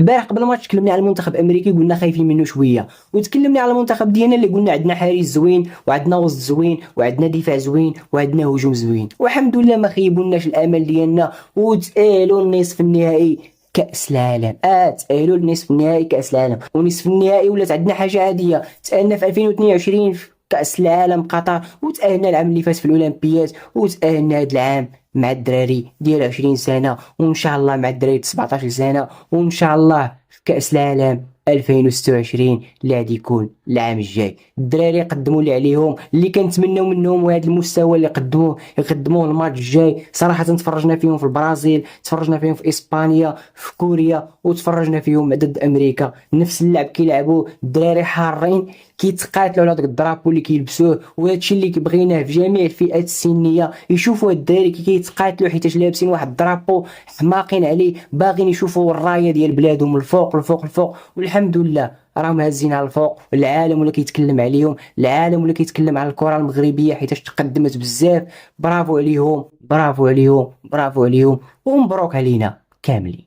البارح قبل الماتش تكلمنا على المنتخب الامريكي قلنا خايفين منه شويه، وتكلمنا على المنتخب ديالنا اللي قلنا عندنا حارس زوين وعندنا وسط زوين وعندنا دفاع زوين وعندنا هجوم زوين، والحمد لله ما خيبوناش الامل ديالنا وتأهلوا لنصف النهائي كأس العالم. تأهلوا لنصف النهائي كأس العالم، ونصف النهائي ولات عندنا حاجة عادية. تأهلنا في 2022 في كأس العالم قطر، وتأهلنا العام اللي فات في الأولمبياد، وتأهلنا هذا العام مع الدراري ديال 20 سنة، وإن شاء الله مع الدراري 17 سنة، وإن شاء الله في كأس العالم 2026 اللي غادي يكون العام الجاي. الدراري قدموا اللي عليهم، اللي كنتمناو منهم وهذا المستوى اللي يقدموه الماتش الجاي. صراحة تفرجنا فيهم في البرازيل، تفرجنا فيهم في اسبانيا، في كوريا، وتفرجنا فيهم ضد امريكا. نفس اللعب كيلعبوا الدراري، حارين كيتقاتلوا على داك الدرابو اللي كيلبسوه، وهادشي اللي بغيناه في جميع الفئات السنيه. يشوفوا الدراري كيتقاتلوا حيت لابسين واحد الدرابو حماقين عليه، باغيين يشوفوا الرايه ديال بلادهم الفوق الفوق الفوق. والحمد لله راهم هازين على الفوق، العالم ولا كيتكلم عليهم، العالم ولا كيتكلم على الكره المغربيه حيت تقدمت بزاف. برافو عليهم برافو عليهم برافو عليهم، ومبروك علينا كاملين.